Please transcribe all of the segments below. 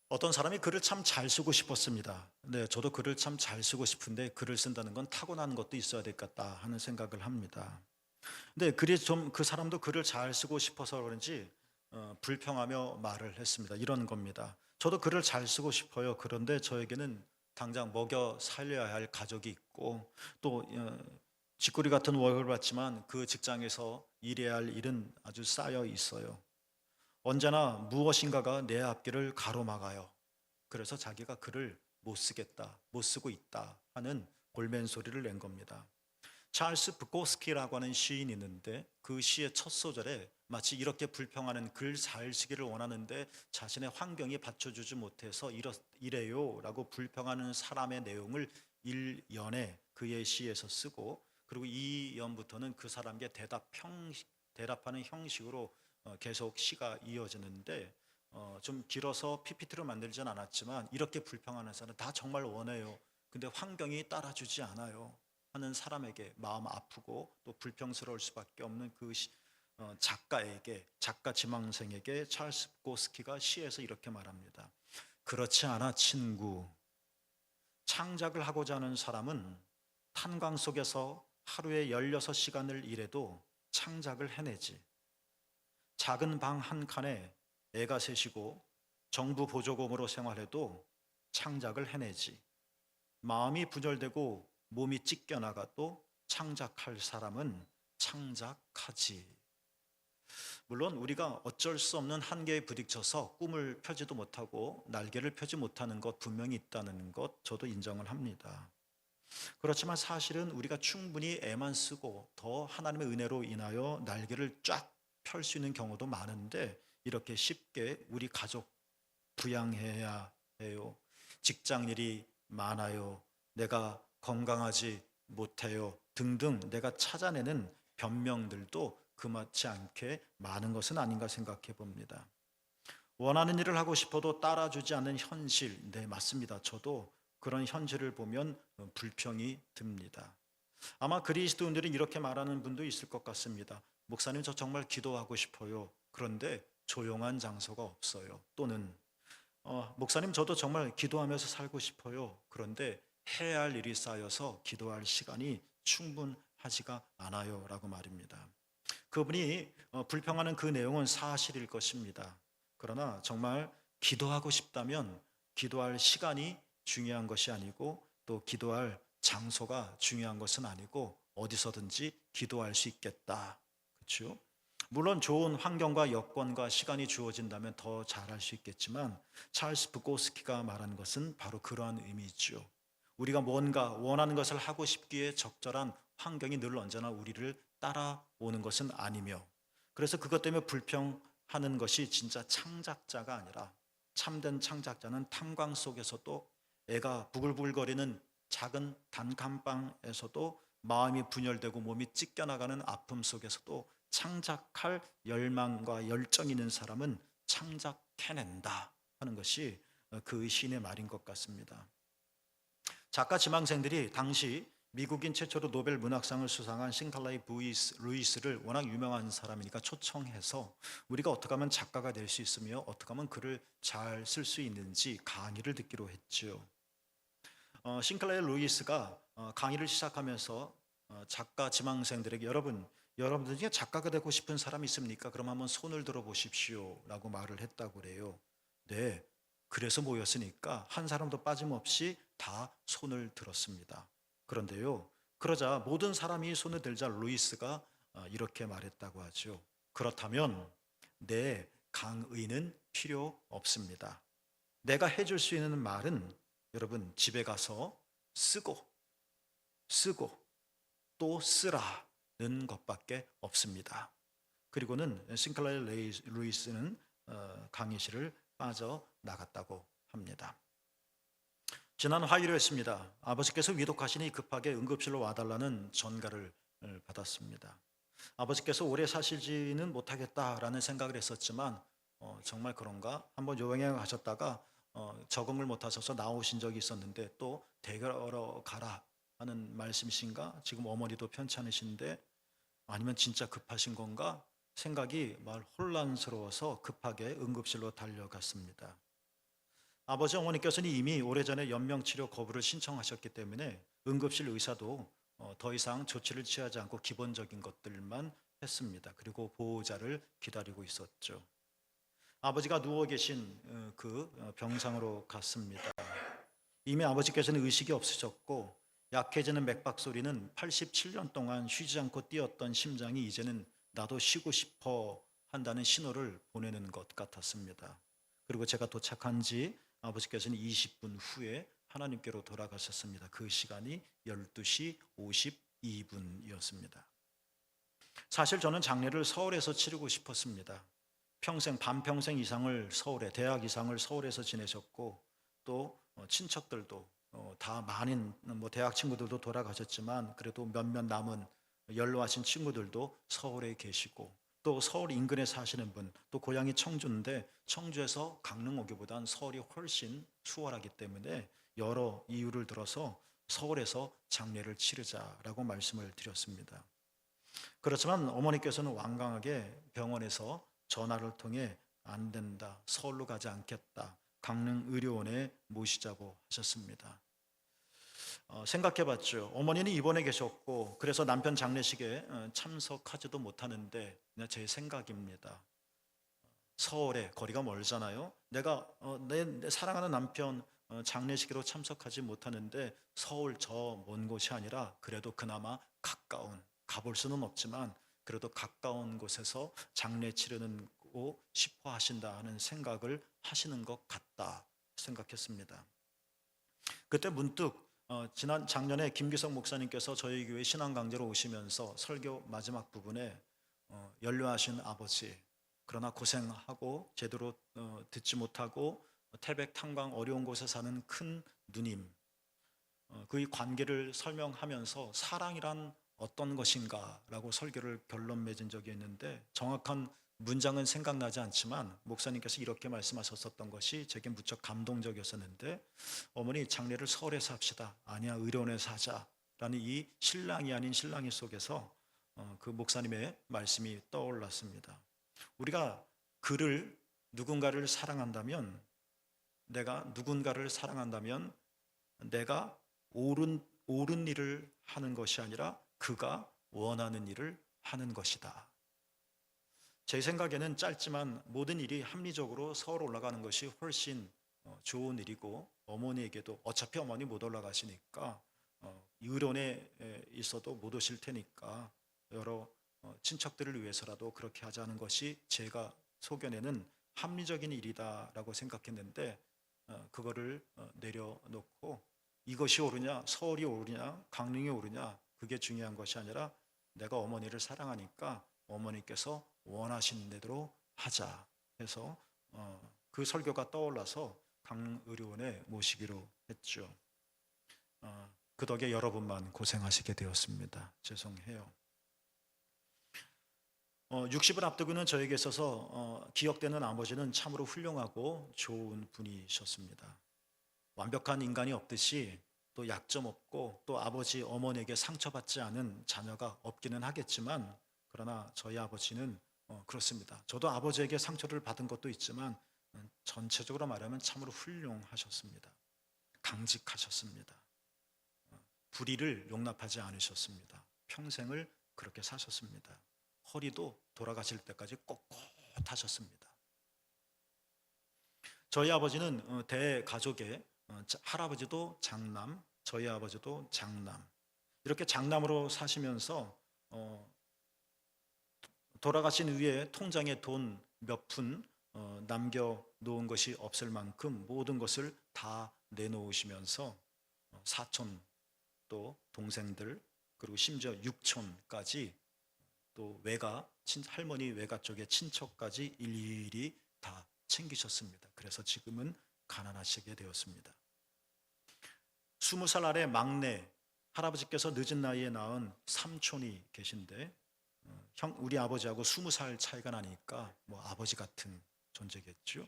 어떤 사람이 글을 참 잘 쓰고 싶었습니다. 네, 저도 글을 참 잘 쓰고 싶은데 글을 쓴다는 건 타고나는 것도 있어야 될 것 같다 하는 생각을 합니다. 근데 글이 좀 그 사람도 글을 잘 쓰고 싶어서 그런지 불평하며 말을 했습니다. 이런 겁니다. 저도 글을 잘 쓰고 싶어요. 그런데 저에게는 당장 먹여 살려야 할 가족이 있고 또 쥐꼬리 같은 월급을 받지만 그 직장에서 일해야 할 일은 아주 쌓여 있어요. 언제나 무엇인가가 내 앞길을 가로막아요. 그래서 자기가 글을 못 쓰겠다, 못 쓰고 있다 하는 골멘 소리를 낸 겁니다. 찰스 부코스키라고 하는 시인이 있는데 그 시의 첫 소절에 마치 이렇게 불평하는 글 잘 쓰기를 원하는데 자신의 환경이 받쳐주지 못해서 이래요 라고 불평하는 사람의 내용을 1연에 그의 시에서 쓰고 그리고 2연부터는 그 사람에게 대답하는 형식으로 계속 시가 이어지는데 좀 길어서 PPT로 만들진 않았지만 이렇게 불평하는 사람 다 정말 원해요. 근데 환경이 따라주지 않아요. 하는 사람에게 마음 아프고 또 불평스러울 수밖에 없는 그 작가 지망생에게 찰스 부코스키가 시에서 이렇게 말합니다. 그렇지 않아 친구. 창작을 하고자 하는 사람은 탄광 속에서 하루에 16시간을 일해도 창작을 해내지. 작은 방 한 칸에 애가 셋이고 정부 보조금으로 생활해도 창작을 해내지. 마음이 분열되고 몸이 찢겨나가도 창작할 사람은 창작하지. 물론 우리가 어쩔 수 없는 한계에 부딪혀서 꿈을 펴지도 못하고 날개를 펴지 못하는 것 분명히 있다는 것 저도 인정을 합니다. 그렇지만 사실은 우리가 충분히 애만 쓰고 더 하나님의 은혜로 인하여 날개를 쫙 펼 수 있는 경우도 많은데 이렇게 쉽게 우리 가족 부양해야 해요. 직장 일이 많아요. 내가 건강하지 못해요. 등등 내가 찾아내는 변명들도 그맞지 않게 많은 것은 아닌가 생각해 봅니다. 원하는 일을 하고 싶어도 따라주지 않는 현실, 네, 맞습니다. 저도 그런 현실을 보면 불평이 듭니다. 아마 그리스도인들은 이렇게 말하는 분도 있을 것 같습니다. 목사님, 저 정말 기도하고 싶어요. 그런데 조용한 장소가 없어요. 또는 목사님, 저도 정말 기도하면서 살고 싶어요. 그런데 해야 할 일이 쌓여서 기도할 시간이 충분하지가 않아요. 라고 말입니다. 그분이 불평하는 그 내용은 사실일 것입니다. 그러나 정말 기도하고 싶다면 기도할 시간이 중요한 것이 아니고 또 기도할 장소가 중요한 것은 아니고 어디서든지 기도할 수 있겠다. 그렇죠? 물론 좋은 환경과 여건과 시간이 주어진다면 더 잘할 수 있겠지만 찰스 부코스키가 말하는 것은 바로 그러한 의미죠. 우리가 뭔가 원하는 것을 하고 싶기에 적절한 환경이 늘 언제나 우리를 따라오는 것은 아니며 그래서 그것 때문에 불평하는 것이 진짜 창작자가 아니라 참된 창작자는 탄광 속에서도 애가 부글부글거리는 작은 단칸방에서도 마음이 분열되고 몸이 찢겨나가는 아픔 속에서도 창작할 열망과 열정이 있는 사람은 창작해낸다 하는 것이 그 시인의 말인 것 같습니다. 작가 지망생들이 당시 미국인 최초로 노벨 문학상을 수상한 싱클레이 루이스를 워낙 유명한 사람이니까 초청해서 우리가 어떻게 하면 작가가 될 수 있으며 어떻게 하면 글을 잘 쓸 수 있는지 강의를 듣기로 했죠. 싱클레이 루이스가 강의를 시작하면서 작가 지망생들에게 여러분들 중에 작가가 되고 싶은 사람이 있습니까? 그럼 한번 손을 들어 보십시오 라고 말을 했다고 그래요. 네, 그래서 모였으니까 한 사람도 빠짐없이 다 손을 들었습니다. 그런데요, 그러자 모든 사람이 손을 들자 루이스가 이렇게 말했다고 하죠. 그렇다면 내 강의는 필요 없습니다. 내가 해줄 수 있는 말은 여러분 집에 가서 쓰고 쓰고 또 쓰라는 것밖에 없습니다. 그리고는 싱클레이 루이스는 강의실을 빠져나갔다고 합니다. 지난 화요일이었습니다. 아버지께서 위독하시니 급하게 응급실로 와달라는 전가를 받았습니다. 아버지께서 오래 사실지는 못하겠다라는 생각을 했었지만 정말 그런가? 한번 여행에 가셨다가 적응을 못하셔서 나오신 적이 있었는데 또 대결하러 가라 하는 말씀이신가? 지금 어머니도 편찮으신데 아니면 진짜 급하신 건가? 생각이 말 혼란스러워서 급하게 응급실로 달려갔습니다. 아버지 어머니께서는 이미 오래전에 연명치료 거부를 신청하셨기 때문에 응급실 의사도 더 이상 조치를 취하지 않고 기본적인 것들만 했습니다. 그리고 보호자를 기다리고 있었죠. 아버지가 누워 계신 그 병상으로 갔습니다. 이미 아버지께서는 의식이 없으셨고 약해지는 맥박 소리는 87년 동안 쉬지 않고 뛰었던 심장이 이제는 나도 쉬고 싶어 한다는 신호를 보내는 것 같았습니다. 그리고 제가 도착한 지 아버지께서는 20분 후에 하나님께로 돌아가셨습니다. 그 시간이 12시 52분이었습니다. 사실 저는 장례를 서울에서 치르고 싶었습니다. 평생 반평생 이상을 서울에 대학 이상을 서울에서 지내셨고 또 친척들도 다 많은 대학 친구들도 돌아가셨지만 그래도 몇몇 남은 연로하신 친구들도 서울에 계시고 또 서울 인근에 사시는 분 또 고향이 청주인데 청주에서 강릉 오기보단 서울이 훨씬 수월하기 때문에 여러 이유를 들어서 서울에서 장례를 치르자라고 말씀을 드렸습니다. 그렇지만 어머니께서는 완강하게 병원에서 전화를 통해 안 된다, 서울로 가지 않겠다, 강릉 의료원에 모시자고 하셨습니다. 생각해봤죠. 어머니는 입원해 계셨고 그래서 남편 장례식에 참석하지도 못하는데 그냥 제 생각입니다. 서울에 거리가 멀잖아요. 내가 내 사랑하는 남편 장례식으로 참석하지 못하는데 서울 저 먼 곳이 아니라 그래도 그나마 가까운 가볼 수는 없지만 그래도 가까운 곳에서 장례 치르는 고 싶어 하신다 하는 생각을 하시는 것 같다 생각했습니다. 그때 문득 지난 작년에 김기석 목사님께서 저희 교회 신앙 강좌로 오시면서 설교 마지막 부분에 연료하신 아버지 그러나 고생하고 제대로 듣지 못하고 태백 탄광 어려운 곳에 사는 큰 누님 그의 관계를 설명하면서 사랑이란 어떤 것인가라고 설교를 결론 맺은 적이 있는데 정확한 문장은 생각나지 않지만 목사님께서 이렇게 말씀하셨었던 것이 제게 무척 감동적이었었는데 어머니 장례를 서울에서 합시다. 아니야 의료원에서 하자라는 이 신랑이 아닌 신랑이 속에서 그 목사님의 말씀이 떠올랐습니다. 우리가 그를 누군가를 사랑한다면 내가 누군가를 사랑한다면 내가 옳은 일을 하는 것이 아니라 그가 원하는 일을 하는 것이다. 제 생각에는 짧지만 모든 일이 합리적으로 서울 올라가는 것이 훨씬 좋은 일이고 어머니에게도 어차피 어머니 못 올라가시니까 의료원에 있어도 못 오실 테니까 여러 친척들을 위해서라도 그렇게 하자는 것이 제가 소견에는 합리적인 일이다라고 생각했는데 그거를 내려놓고 이것이 옳으냐 서울이 옳으냐 강릉이 옳으냐 그게 중요한 것이 아니라 내가 어머니를 사랑하니까 어머니께서 원하시는 대로 하자 해서 그 설교가 떠올라서 강릉의료원에 모시기로 했죠. 그 덕에 여러분만 고생하시게 되었습니다. 죄송해요. 60을 앞두고 있는 저에게 있어서 기억되는 아버지는 참으로 훌륭하고 좋은 분이셨습니다. 완벽한 인간이 없듯이 또 약점 없고 또 아버지 어머니에게 상처받지 않은 자녀가 없기는 하겠지만 그러나 저희 아버지는 그렇습니다. 저도 아버지에게 상처를 받은 것도 있지만 전체적으로 말하면 참으로 훌륭하셨습니다. 강직하셨습니다. 불의를 용납하지 않으셨습니다. 평생을 그렇게 사셨습니다. 허리도 돌아가실 때까지 꼿꼿하셨습니다. 저희 아버지는 대가족의 할아버지도 장남, 저희 아버지도 장남 이렇게 장남으로 사시면서 돌아가신 후에 통장에 돈 몇 푼 남겨놓은 것이 없을 만큼 모든 것을 다 내놓으시면서 사촌 또 동생들 그리고 심지어 육촌까지 또 외가 할머니 외가 쪽의 친척까지 일일이 다 챙기셨습니다. 그래서 지금은 가난하시게 되었습니다. 20살 아래 막내 할아버지께서 늦은 나이에 낳은 삼촌이 계신데 우리 아버지하고 20살 차이가 나니까 뭐 아버지 같은 존재겠죠.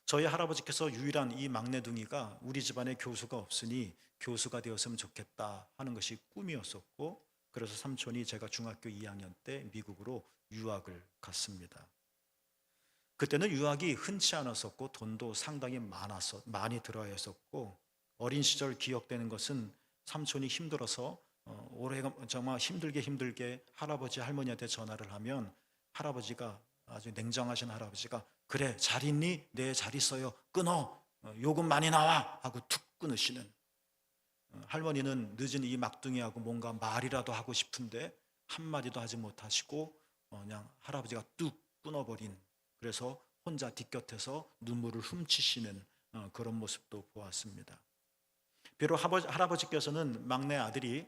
저희 할아버지께서 유일한 이 막내둥이가 우리 집안에 교수가 없으니 교수가 되었으면 좋겠다 하는 것이 꿈이었었고 그래서 삼촌이 제가 중학교 2학년 때 미국으로 유학을 갔습니다. 그때는 유학이 흔치 않았었고 돈도 상당히 많이 들어야 했었고, 어린 시절 기억되는 것은 삼촌이 힘들어서 오래 정말 힘들게 할아버지 할머니한테 전화를 하면, 할아버지가, 아주 냉정하신 할아버지가, 그래 잘 있니? 네 잘 있어요. 끊어. 요금 많이 나와 하고 툭 끊으시는, 할머니는 늦은 이 막둥이하고 뭔가 말이라도 하고 싶은데 한마디도 하지 못하시고 그냥 할아버지가 뚝 끊어버린, 그래서 혼자 뒷곁에서 눈물을 훔치시는 그런 모습도 보았습니다. 비록 할아버지께서는 막내 아들이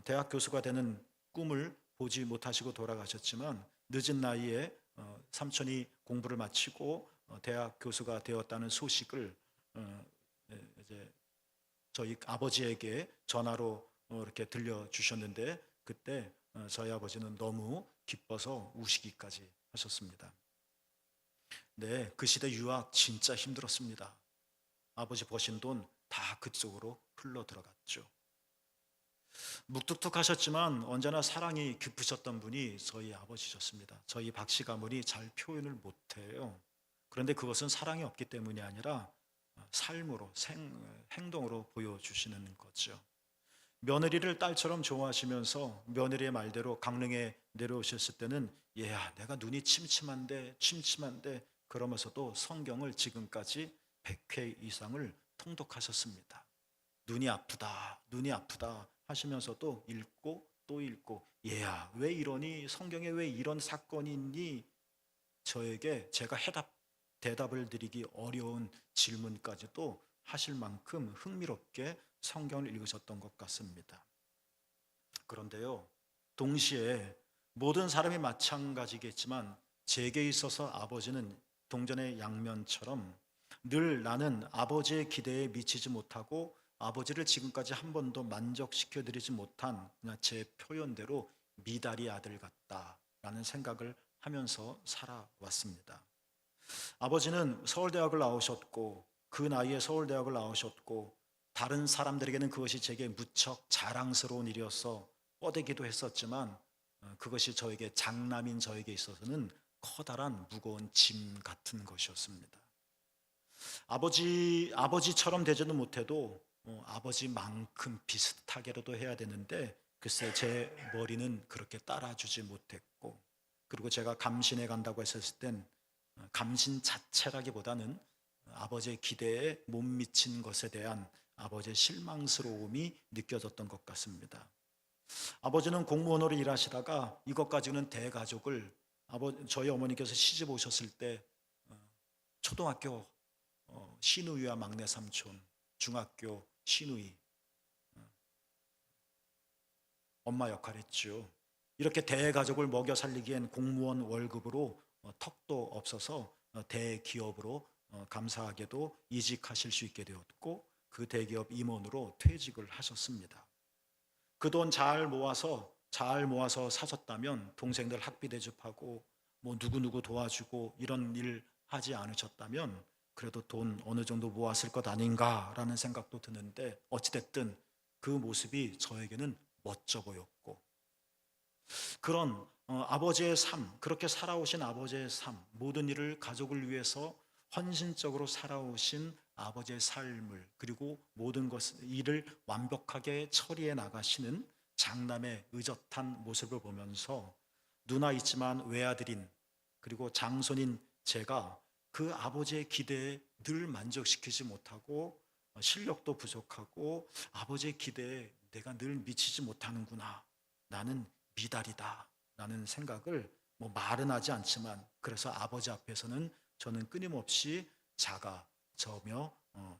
대학 교수가 되는 꿈을 보지 못하시고 돌아가셨지만, 늦은 나이에 삼촌이 공부를 마치고 대학 교수가 되었다는 소식을 이제 저희 아버지에게 전화로 이렇게 들려주셨는데, 그때 저희 아버지는 너무 기뻐서 우시기까지 하셨습니다. 네, 그 시대 유학 진짜 힘들었습니다. 아버지 버신 돈 다 그쪽으로 흘러 들어갔죠. 묵뚝뚝하셨지만 언제나 사랑이 깊으셨던 분이 저희 아버지셨습니다. 저희 박씨 가문이 잘 표현을 못해요. 그런데 그것은 사랑이 없기 때문이 아니라 삶으로, 행동으로 보여주시는 거죠. 며느리를 딸처럼 좋아하시면서 며느리의 말대로 강릉에 내려오셨을 때는, 얘야 내가 눈이 침침한데 그러면서도 성경을 지금까지 100회 이상을 통독하셨습니다. 눈이 아프다 하시면서도 읽고 또 읽고, 얘야 왜 이러니, 성경에 왜 이런 사건이 있니, 저에게 제가 대답을 드리기 어려운 질문까지도 하실 만큼 흥미롭게 성경을 읽으셨던 것 같습니다. 그런데요, 동시에 모든 사람이 마찬가지겠지만 제게 있어서 아버지는 동전의 양면처럼 늘 나는 아버지의 기대에 미치지 못하고 아버지를 지금까지 한 번도 만족시켜 드리지 못한, 그냥 제 표현대로 미다리 아들 같다라는 생각을 하면서 살아왔습니다. 아버지는 서울대학을 나오셨고, 그 나이에 서울대학을 나오셨고, 다른 사람들에게는 그것이 제게 무척 자랑스러운 일이어서 뻗대기도 했었지만, 그것이 장남인 저에게 있어서는 커다란 무거운 짐 같은 것이었습니다. 아버지처럼 되지는 못해도 아버지만큼 비슷하게라도 해야 되는데, 글쎄 제 머리는 그렇게 따라주지 못했고, 그리고 제가 감신해 간다고 했었을 땐 감신 자체라기보다는 아버지의 기대에 못 미친 것에 대한 아버지의 실망스러움이 느껴졌던 것 같습니다. 아버지는 공무원으로 일하시다가 이것 가지고는 대가족을, 저희 어머니께서 시집 오셨을 때 초등학교 시누이와 막내 삼촌, 중학교 시누이, 엄마 역할했죠. 이렇게 대가족을 먹여 살리기엔 공무원 월급으로 턱도 없어서 대기업으로 감사하게도 이직하실 수 있게 되었고, 그 대기업 임원으로 퇴직을 하셨습니다. 그 돈 잘 모아서 사셨다면 동생들 학비 대접하고 뭐 누구누구 도와주고 이런 일 하지 않으셨다면 그래도 돈 어느 정도 모았을 것 아닌가라는 생각도 드는데, 어찌됐든 그 모습이 저에게는 멋져 보였고, 그런 아버지의 삶, 그렇게 살아오신 아버지의 삶, 모든 일을 가족을 위해서 헌신적으로 살아오신 아버지의 삶을, 그리고 모든 일을 완벽하게 처리해 나가시는 장남의 의젓한 모습을 보면서, 누나 있지만 외아들인, 그리고 장손인 제가 그 아버지의 기대에 늘 만족시키지 못하고 실력도 부족하고 아버지의 기대에 내가 늘 미치지 못하는구나, 나는 미달이다 라는 생각을 말은 하지 않지만, 그래서 아버지 앞에서는 저는 끊임없이 작아져며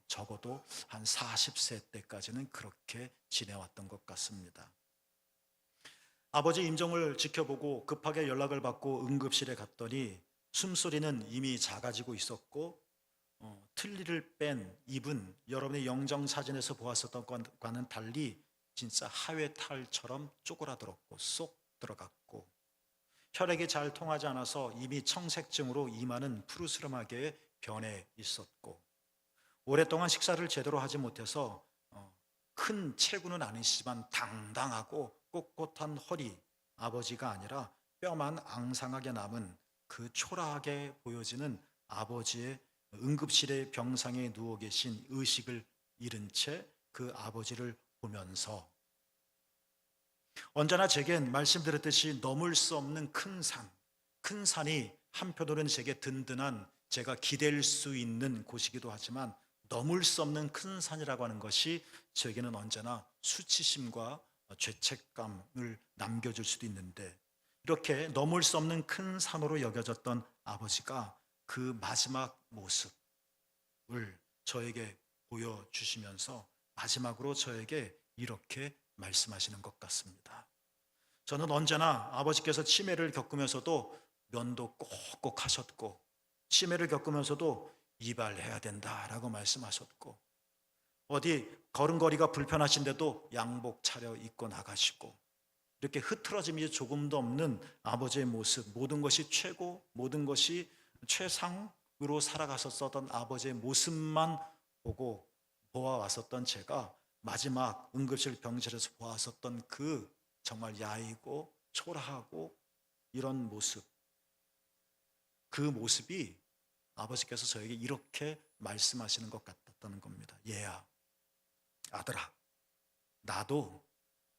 적어도 한 40세 때까지는 그렇게 지내왔던 것 같습니다. 아버지 임종을 지켜보고 급하게 연락을 받고 응급실에 갔더니 숨소리는 이미 작아지고 있었고, 틀니를 뺀 입은 여러분의 영정사진에서 보았었던 것과는 달리 진짜 하회탈처럼 쪼그라들었고 쏙 들어갔고, 혈액이 잘 통하지 않아서 이미 청색증으로 이마는 푸르스름하게 변해 있었고, 오랫동안 식사를 제대로 하지 못해서 큰 체구는 아니시지만 당당하고 꼿꼿한 허리, 아버지가 아니라 뼈만 앙상하게 남은 그 초라하게 보여지는 아버지의 응급실의 병상에 누워 계신 의식을 잃은 채 그 아버지를 보면서 언제나 제겐 말씀드렸듯이 넘을 수 없는 큰 산이 한편으로는 제게 든든한 제가 기댈 수 있는 곳이기도 하지만 넘을 수 없는 큰 산이라고 하는 것이 저에게는 언제나 수치심과 죄책감을 남겨줄 수도 있는데 이렇게 넘을 수 없는 큰 산으로 여겨졌던 아버지가 그 마지막 모습을 저에게 보여주시면서 마지막으로 저에게 이렇게 말씀하시는 것 같습니다. 저는 언제나 아버지께서 치매를 겪으면서도 면도 꼭꼭 하셨고 치매를 겪으면서도 이발해야 된다라고 말씀하셨고 어디 걸음걸이가 불편하신데도 양복 차려 입고 나가시고 이렇게 흐트러짐이 조금도 없는 아버지의 모습, 모든 것이 최고, 모든 것이 최상으로 살아가셨던 아버지의 모습만 보고 보아왔었던 제가 마지막 응급실 병실에서 보았었던 그 정말 야이고 초라하고 이런 모습, 그 모습이 아버지께서 저에게 이렇게 말씀하시는 것 같았다는 겁니다. 얘야, 아들아, 나도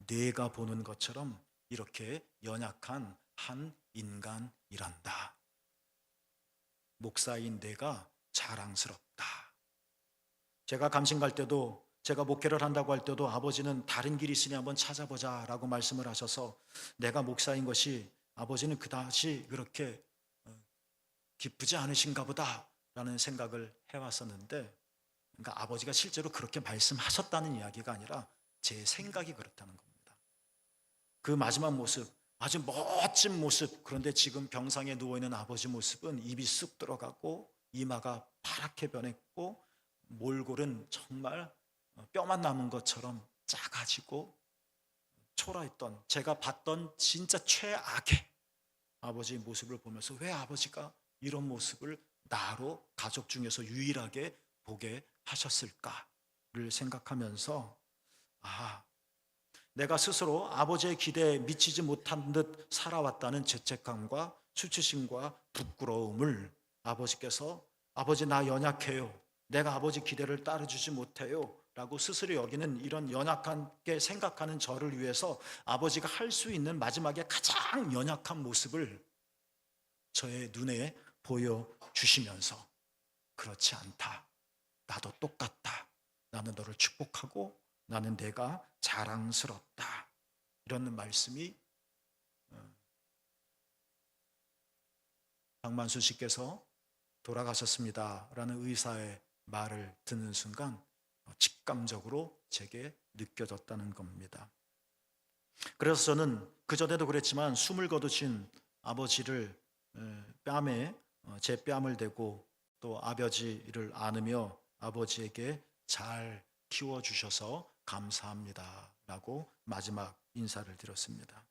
네가 보는 것처럼 이렇게 연약한 한 인간이란다. 목사인 내가 자랑스럽다. 제가 감신 갈 때도 제가 목회를 한다고 할 때도 아버지는 다른 길이 있으니 한번 찾아보자 라고 말씀을 하셔서 내가 목사인 것이 아버지는 그다지 그렇게 기쁘지 않으신가 보다 라는 생각을 해왔었는데 그러니까 아버지가 실제로 그렇게 말씀하셨다는 이야기가 아니라 제 생각이 그렇다는 겁니다. 그 마지막 모습, 아주 멋진 모습, 그런데 지금 병상에 누워있는 아버지 모습은 입이 쑥 들어가고 이마가 파랗게 변했고 몰골은 정말 뼈만 남은 것처럼 작아지고 초라했던 제가 봤던 진짜 최악의 아버지의 모습을 보면서 왜 아버지가 이런 모습을 나로 가족 중에서 유일하게 보게 하셨을까를 생각하면서 내가 스스로 아버지의 기대에 미치지 못한 듯 살아왔다는 죄책감과 수치심과 부끄러움을 아버지께서 아버지 나 연약해요. 내가 아버지 기대를 따라주지 못해요. 라고 스스로 여기는 이런 연약하게 생각하는 저를 위해서 아버지가 할 수 있는 마지막에 가장 연약한 모습을 저의 눈에 보여주시면서 그렇지 않다. 나도 똑같다. 나는 너를 축복하고 나는 내가 자랑스럽다. 이런 말씀이 박만수 씨께서 돌아가셨습니다. 라는 의사의 말을 듣는 순간 직감적으로 제게 느껴졌다는 겁니다. 그래서 저는 그전에도 그랬지만 숨을 거두신 아버지를 뺨에 제 뺨을 대고 또 아버지를 안으며 아버지에게 잘 키워주셔서 감사합니다 라고 마지막 인사를 드렸습니다.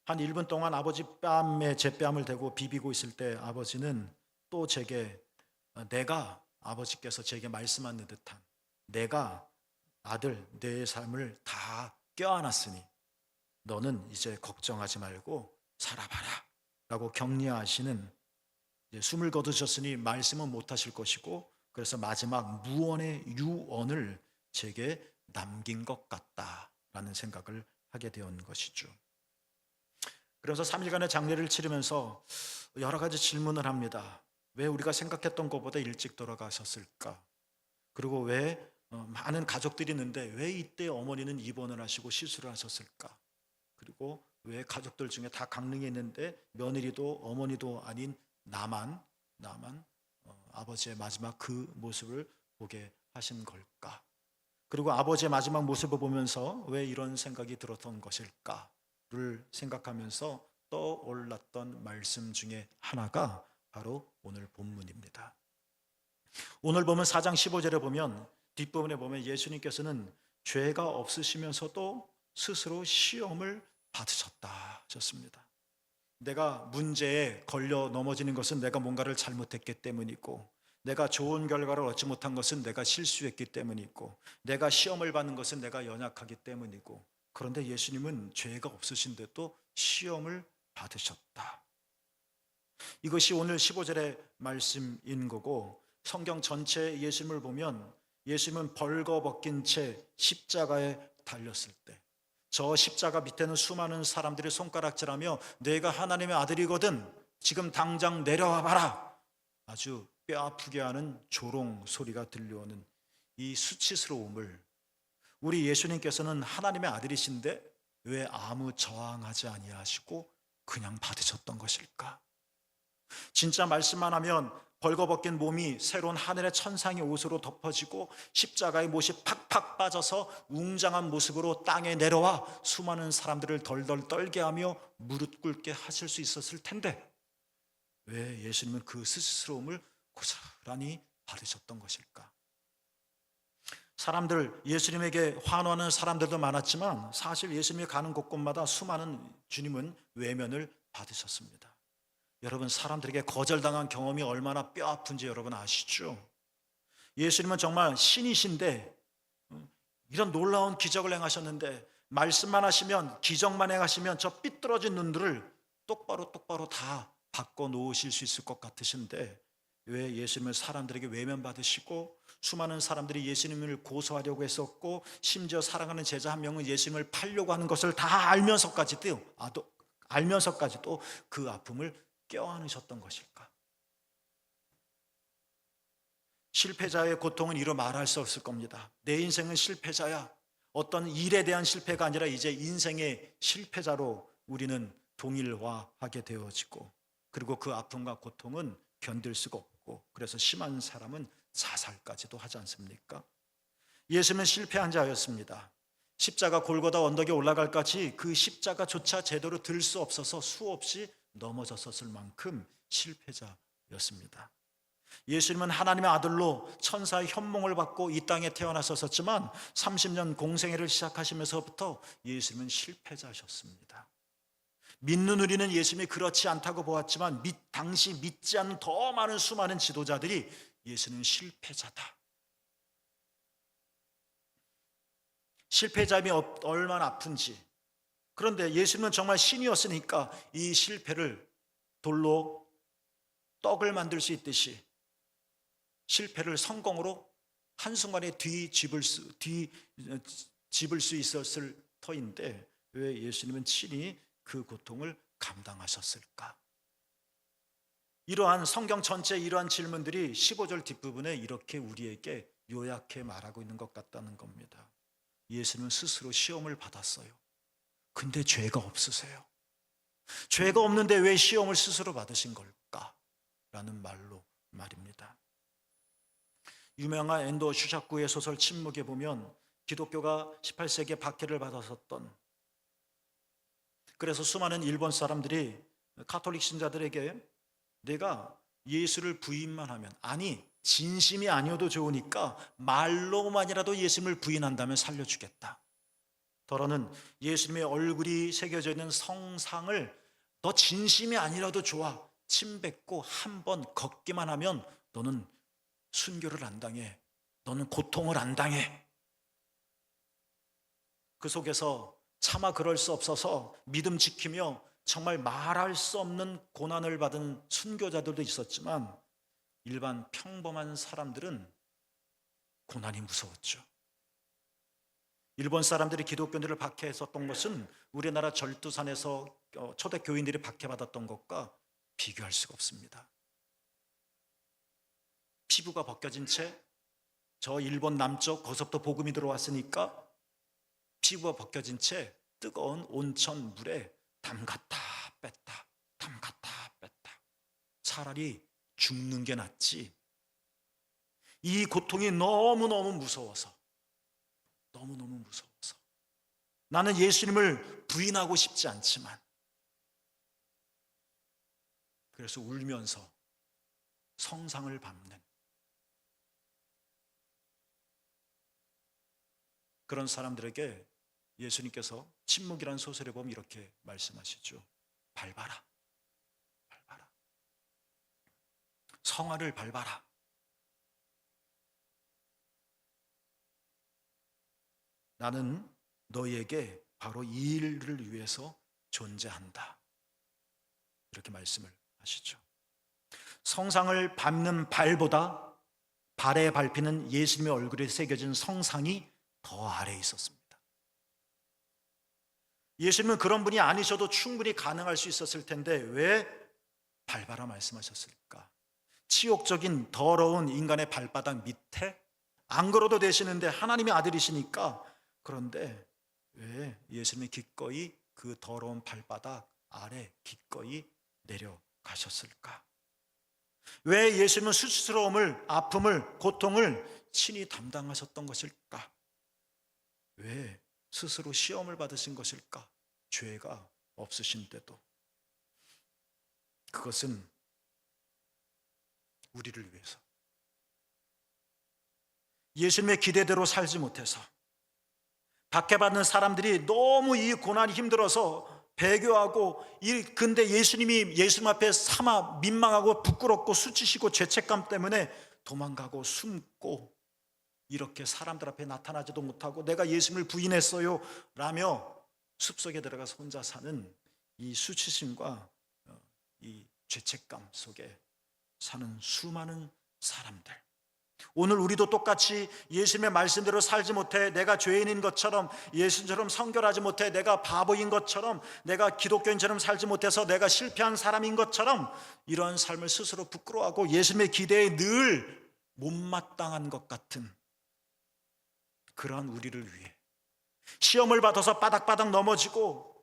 한 1분 동안 아버지 뺨에 제 뺨을 대고 비비고 있을 때 아버지는 또 제게 내가 아버지께서 제게 말씀하는 듯한 내가 아들 내 삶을 다 껴안았으니 너는 이제 걱정하지 말고 살아봐라 라고 격려하시는 숨을 거두셨으니 말씀은 못하실 것이고 그래서 마지막 무언의 유언을 제게 남긴 것 같다라는 생각을 하게 되었는 것이죠. 그래서 3일간의 장례를 치르면서 여러 가지 질문을 합니다. 왜 우리가 생각했던 것보다 일찍 돌아가셨을까? 그리고 왜 많은 가족들이 있는데 왜 이때 어머니는 입원을 하시고 시술을 하셨을까? 그리고 왜 가족들 중에 다 강릉에 있는데 며느리도 어머니도 아닌 나만 아버지의 마지막 그 모습을 보게 하신 걸까? 그리고 아버지의 마지막 모습을 보면서 왜 이런 생각이 들었던 것일까를 생각하면서 떠올랐던 말씀 중에 하나가 바로 오늘 본문입니다. 오늘 보면 4장 15절에 보면 뒷부분에 보면 예수님께서는 죄가 없으시면서도 스스로 시험을 받으셨다 하셨습니다. 내가 문제에 걸려 넘어지는 것은 내가 뭔가를 잘못했기 때문이고 내가 좋은 결과를 얻지 못한 것은 내가 실수했기 때문이고 내가 시험을 받는 것은 내가 연약하기 때문이고 그런데 예수님은 죄가 없으신데도 시험을 받으셨다. 이것이 오늘 15절의 말씀인 거고, 성경 전체 예수님을 보면 예수님은 벌거벗긴 채 십자가에 달렸을 때, 저 십자가 밑에는 수많은 사람들이 손가락질하며 내가 하나님의 아들이거든 지금 당장 내려와 봐라, 아주 뼈아프게 하는 조롱 소리가 들려오는 이 수치스러움을 우리 예수님께서는 하나님의 아들이신데 왜 아무 저항하지 아니하시고 그냥 받으셨던 것일까? 진짜 말씀만 하면 벌거벗긴 몸이 새로운 하늘의 천상의 옷으로 덮어지고 십자가의 못이 팍팍 빠져서 웅장한 모습으로 땅에 내려와 수많은 사람들을 덜덜 떨게 하며 무릎 꿇게 하실 수 있었을 텐데 왜 예수님은 그 수치스러움을 고스란히 받으셨던 것일까? 사람들, 예수님에게 환호하는 사람들도 많았지만 사실 예수님이 가는 곳곳마다 수많은 주님은 외면을 받으셨습니다. 여러분, 사람들에게 거절당한 경험이 얼마나 뼈아픈지 여러분 아시죠? 예수님은 정말 신이신데 이런 놀라운 기적을 행하셨는데 말씀만 하시면, 기적만 행하시면 저 삐뚤어진 눈들을 똑바로 다 바꿔 놓으실 수 있을 것 같으신데 왜 예수님을 사람들에게 외면받으시고 수많은 사람들이 예수님을 고소하려고 했었고 심지어 사랑하는 제자 한 명은 예수님을 팔려고 하는 것을 다 알면서까지도 그 아픔을 껴안으셨던 것일까? 실패자의 고통은 이루 말할 수 없을 겁니다. 내 인생은 실패자야. 어떤 일에 대한 실패가 아니라 이제 인생의 실패자로 우리는 동일화하게 되어지고, 그리고 그 아픔과 고통은 견딜 수가 없고, 그래서 심한 사람은 자살까지도 하지 않습니까? 예수님은 실패한 자였습니다. 십자가 골고다 언덕에 올라갈까지 그 십자가조차 제대로 들 수 없어서 수없이 넘어졌었을 만큼 실패자였습니다. 예수님은 하나님의 아들로 천사의 현몽을 받고 이 땅에 태어나셨지만 30년 공생애를 시작하시면서부터 예수님은 실패자셨습니다. 믿는 우리는 예수님이 그렇지 않다고 보았지만 당시 믿지 않는 더 많은 수많은 지도자들이 예수님은 실패자다, 실패자임이 얼마나 아픈지. 그런데 예수님은 정말 신이었으니까 이 실패를 돌로 떡을 만들 수 있듯이 실패를 성공으로 한순간에 뒤집을 수 있었을 터인데 왜 예수님은 친히 그 고통을 감당하셨을까? 이러한 성경 전체 이러한 질문들이 15절 뒷부분에 이렇게 우리에게 요약해 말하고 있는 것 같다는 겁니다. 예수는 스스로 시험을 받았어요. 근데 죄가 없으세요. 죄가 없는데 왜 시험을 스스로 받으신 걸까? 라는 말입니다. 유명한 앤더 슈샤쿠의 소설 침묵에 보면 기독교가 18세기에 박해를 받았었던, 그래서 수많은 일본 사람들이 가톨릭 신자들에게 내가 예수를 부인만 하면, 아니 진심이 아니어도 좋으니까 말로만이라도 예수님을 부인한다면 살려주겠다. 더러는 예수님의 얼굴이 새겨져 있는 성상을 너 진심이 아니라도 좋아, 침 뱉고 한번 걷기만 하면 너는 순교를 안 당해, 너는 고통을 안 당해. 그 속에서 차마 그럴 수 없어서 믿음 지키며 정말 말할 수 없는 고난을 받은 순교자들도 있었지만 일반 평범한 사람들은 고난이 무서웠죠. 일본 사람들이 기독교인들을 박해했었던 것은 우리나라 절두산에서 초대 교인들이 박해받았던 것과 비교할 수가 없습니다. 피부가 벗겨진 채 저 일본 남쪽 거기서부터 복음이 들어왔으니까 피부가 벗겨진 채 뜨거운 온천 물에 담갔다 뺐다 차라리 죽는 게 낫지. 이 고통이 너무너무 무서워서 나는 예수님을 부인하고 싶지 않지만, 그래서 울면서 성상을 밟는 그런 사람들에게 예수님께서 침묵이라는 소설에 보면 이렇게 말씀하시죠. 밟아라. 성화를 밟아라. 나는 너희에게 바로 이 일을 위해서 존재한다. 이렇게 말씀을 하시죠. 성상을 밟는 발보다 발에 밟히는 예수님의 얼굴에 새겨진 성상이 더 아래에 있었습니다. 예수님은 그런 분이 아니셔도 충분히 가능할 수 있었을 텐데 왜 밟아라 말씀하셨을까? 치욕적인 더러운 인간의 발바닥 밑에 안 걸어도 되시는데 하나님의 아들이시니까. 그런데 왜 예수님이 기꺼이 그 더러운 발바닥 아래 기꺼이 내려가셨을까? 왜 예수님은 수치스러움을, 아픔을, 고통을 친히 담당하셨던 것일까? 왜 스스로 시험을 받으신 것일까? 죄가 없으신데도. 그것은 우리를 위해서, 예수님의 기대대로 살지 못해서, 박해받는 사람들이 너무 이 고난이 힘들어서 배교하고, 근데 예수님이 예수님 앞에 삼아 민망하고 부끄럽고 수치시고 죄책감 때문에 도망가고 숨고, 이렇게 사람들 앞에 나타나지도 못하고 내가 예수님을 부인했어요 라며 숲속에 들어가서 혼자 사는 이 수치심과 이 죄책감 속에 사는 수많은 사람들. 오늘 우리도 똑같이 예수님의 말씀대로 살지 못해, 내가 죄인인 것처럼, 예수님처럼 성결하지 못해, 내가 바보인 것처럼, 내가 기독교인처럼 살지 못해서 내가 실패한 사람인 것처럼 이런 삶을 스스로 부끄러워하고 예수님의 기대에 늘 못마땅한 것 같은 그러한 우리를 위해, 시험을 받아서 바닥바닥 넘어지고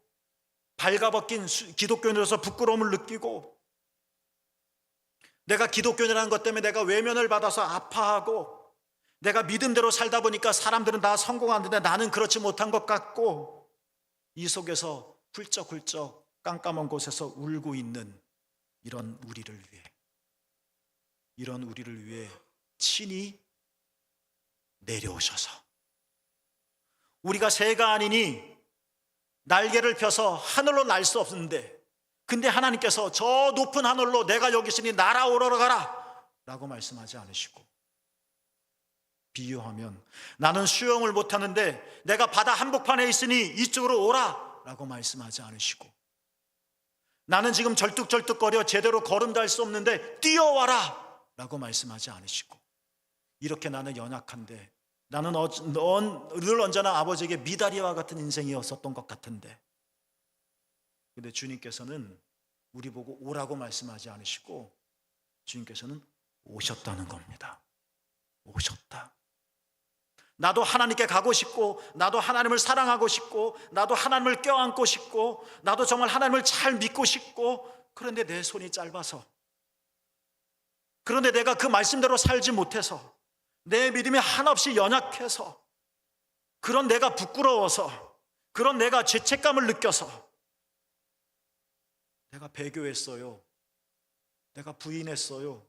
발가벗긴 기독교인으로서 부끄러움을 느끼고, 내가 기독교인이라는 것 때문에 내가 외면을 받아서 아파하고, 내가 믿음대로 살다 보니까 사람들은 다 성공하는데 나는 그렇지 못한 것 같고, 이 속에서 훌쩍훌쩍 깜깜한 곳에서 울고 있는 이런 우리를 위해 친히 내려오셔서, 우리가 새가 아니니 날개를 펴서 하늘로 날 수 없는데, 근데 하나님께서 저 높은 하늘로 내가 여기 있으니 날아오러 가라 라고 말씀하지 않으시고, 비유하면 나는 수영을 못하는데 내가 바다 한복판에 있으니 이쪽으로 오라 라고 말씀하지 않으시고, 나는 지금 절뚝절뚝거려 제대로 걸음도 할 수 없는데 뛰어와라 라고 말씀하지 않으시고, 이렇게 나는 연약한데, 나는 늘 언제나 아버지에게 미다리와 같은 인생이었었던 것 같은데, 근데 주님께서는 우리 보고 오라고 말씀하지 않으시고 주님께서는 오셨다는 겁니다. 오셨다. 나도 하나님께 가고 싶고, 나도 하나님을 사랑하고 싶고, 나도 하나님을 껴안고 싶고, 나도 정말 하나님을 잘 믿고 싶고, 그런데 내 손이 짧아서, 그런데 내가 그 말씀대로 살지 못해서, 내 믿음이 한없이 연약해서, 그런 내가 부끄러워서, 그런 내가 죄책감을 느껴서 내가 배교했어요, 내가 부인했어요.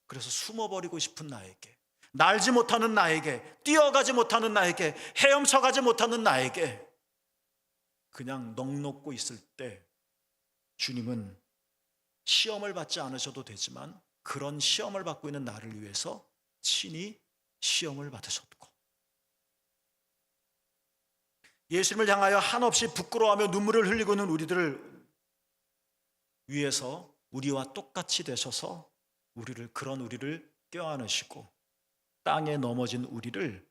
그래서 숨어버리고 싶은 나에게, 날지 못하는 나에게, 뛰어가지 못하는 나에게, 헤엄쳐가지 못하는 나에게 그냥 넋놓고 있을 때, 주님은 시험을 받지 않으셔도 되지만 그런 시험을 받고 있는 나를 위해서 친히 시험을 받으셨고, 예수님을 향하여 한없이 부끄러워하며 눈물을 흘리고 있는 우리들을 위해서 우리와 똑같이 되셔서 그런 우리를 껴안으시고 땅에 넘어진 우리를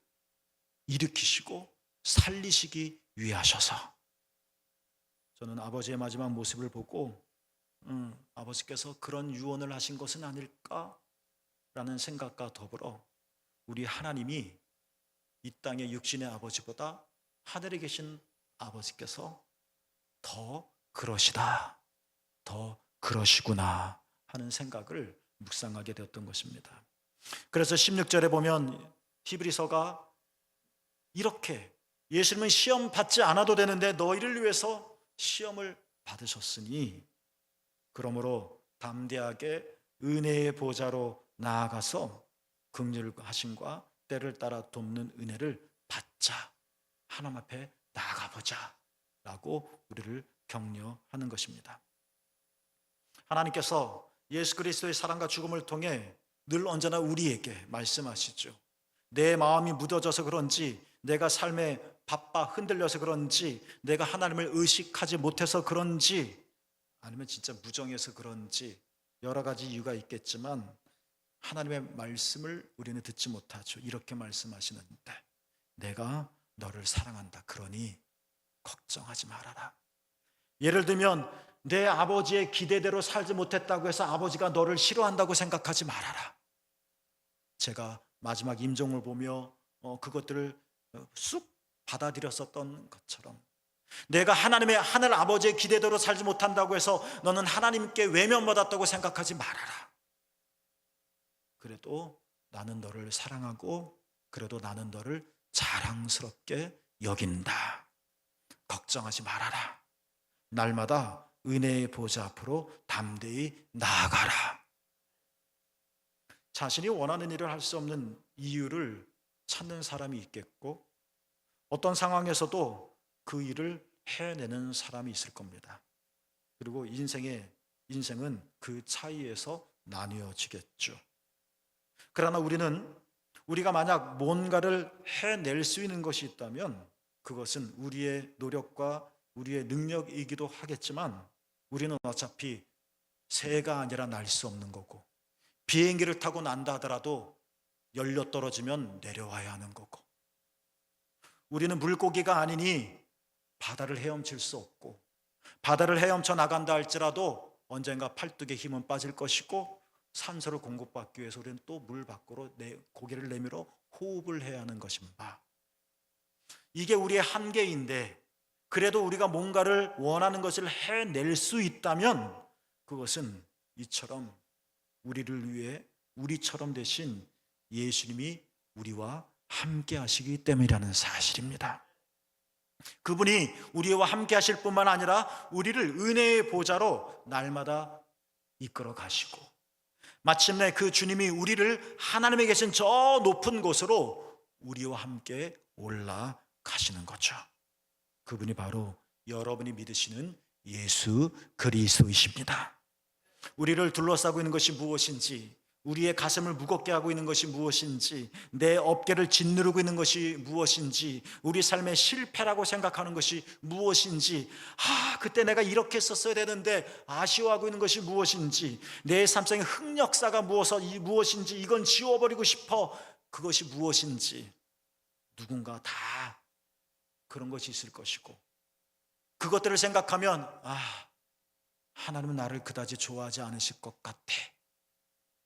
일으키시고 살리시기 위해 하셔서, 저는 아버지의 마지막 모습을 보고 아버지께서 그런 유언을 하신 것은 아닐까라는 생각과 더불어, 우리 하나님이 이 땅의 육신의 아버지보다 하늘에 계신 아버지께서 더 그러시다, 더 그러시구나 하는 생각을 묵상하게 되었던 것입니다. 그래서 16절에 보면 히브리서가 이렇게, 예수님은 시험 받지 않아도 되는데 너희를 위해서 시험을 받으셨으니 그러므로 담대하게 은혜의 보좌로 나아가서 긍휼하심과 때를 따라 돕는 은혜를 받자, 하나님 앞에 나아가보자 라고 우리를 격려하는 것입니다. 하나님께서 예수 그리스도의 사랑과 죽음을 통해 늘 언제나 우리에게 말씀하시죠. 내 마음이 무뎌져서 그런지, 내가 삶에 바빠 흔들려서 그런지, 내가 하나님을 의식하지 못해서 그런지, 아니면 진짜 무정해서 그런지 여러 가지 이유가 있겠지만 하나님의 말씀을 우리는 듣지 못하죠. 이렇게 말씀하시는데 내가 너를 사랑한다. 그러니 걱정하지 말아라. 예를 들면 내 아버지의 기대대로 살지 못했다고 해서 아버지가 너를 싫어한다고 생각하지 말아라. 제가 마지막 임종을 보며 그것들을 쑥 받아들였었던 것처럼 내가 하늘 아버지의 기대대로 살지 못한다고 해서 너는 하나님께 외면받았다고 생각하지 말아라. 그래도 나는 너를 사랑하고 그래도 나는 너를 자랑스럽게 여긴다. 걱정하지 말아라. 날마다 은혜의 보좌 앞으로 담대히 나아가라. 자신이 원하는 일을 할 수 없는 이유를 찾는 사람이 있겠고 어떤 상황에서도 그 일을 해내는 사람이 있을 겁니다. 그리고 인생은 그 차이에서 나뉘어지겠죠. 그러나 우리가 만약 뭔가를 해낼 수 있는 것이 있다면 그것은 우리의 노력과 우리의 능력이기도 하겠지만 우리는 어차피 새가 아니라 날 수 없는 거고 비행기를 타고 난다 하더라도 열려 떨어지면 내려와야 하는 거고 우리는 물고기가 아니니 바다를 헤엄칠 수 없고 바다를 헤엄쳐 나간다 할지라도 언젠가 팔뚝에 힘은 빠질 것이고 산소를 공급받기 위해서 우리는 또 물 밖으로 고개를 내밀어 호흡을 해야 하는 것입니다. 이게 우리의 한계인데 그래도 우리가 뭔가를 원하는 것을 해낼 수 있다면 그것은 이처럼 우리를 위해 우리처럼 되신 예수님이 우리와 함께 하시기 때문이라는 사실입니다. 그분이 우리와 함께 하실 뿐만 아니라 우리를 은혜의 보좌로 날마다 이끌어 가시고 마침내 그 주님이 우리를 하나님에 계신 저 높은 곳으로 우리와 함께 올라가시는 거죠. 그분이 바로 여러분이 믿으시는 예수 그리스도이십니다. 우리를 둘러싸고 있는 것이 무엇인지, 우리의 가슴을 무겁게 하고 있는 것이 무엇인지, 내 어깨를 짓누르고 있는 것이 무엇인지, 우리 삶의 실패라고 생각하는 것이 무엇인지, 그때 내가 이렇게 했었어야 되는데 아쉬워하고 있는 것이 무엇인지, 내 삶속의 흑역사가 무엇인지, 이건 지워버리고 싶어, 그것이 무엇인지, 누군가 다 그런 것이 있을 것이고 그것들을 생각하면 하나님은 나를 그다지 좋아하지 않으실 것 같아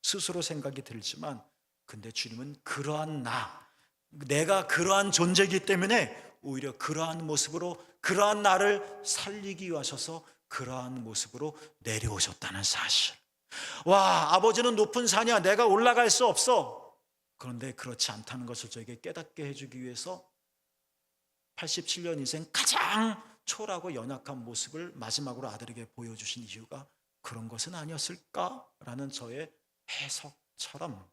스스로 생각이 들지만 근데 주님은 내가 그러한 존재이기 때문에 오히려 그러한 모습으로 그러한 나를 살리기 위해 하셔서 그러한 모습으로 내려오셨다는 사실. 아버지는 높은 산이야 내가 올라갈 수 없어. 그런데 그렇지 않다는 것을 저에게 깨닫게 해주기 위해서 87년 인생 가장 초라하고 연약한 모습을 마지막으로 아들에게 보여주신 이유가 그런 것은 아니었을까라는 저의 해석처럼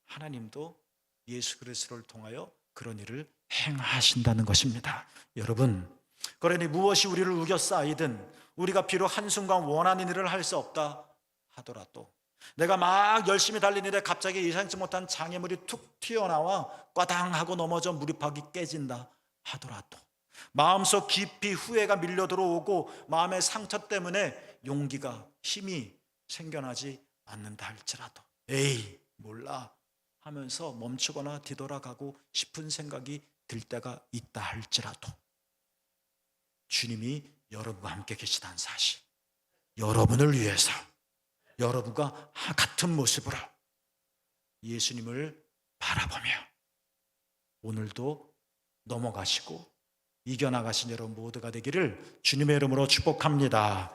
하나님도 예수 그리스도를 통하여 그런 일을 행하신다는 것입니다. 여러분, 그러니 무엇이 우리를 우겨싸이든 우리가 비록 한순간 원하는 일을 할 수 없다 하더라도 내가 막 열심히 달리는데 갑자기 예상치 못한 장애물이 툭 튀어나와 꽈당하고 넘어져 무릎팍이 깨진다 하더라도 마음속 깊이 후회가 밀려 들어오고 마음의 상처 때문에 용기가 힘이 생겨나지 않는다 할지라도 몰라 하면서 멈추거나 뒤돌아가고 싶은 생각이 들 때가 있다 할지라도 주님이 여러분과 함께 계시다는 사실, 여러분을 위해서 여러분과 같은 모습으로 예수님을 바라보며 오늘도 넘어가시고 이겨나가신 여러분 모두가 되기를 주님의 이름으로 축복합니다.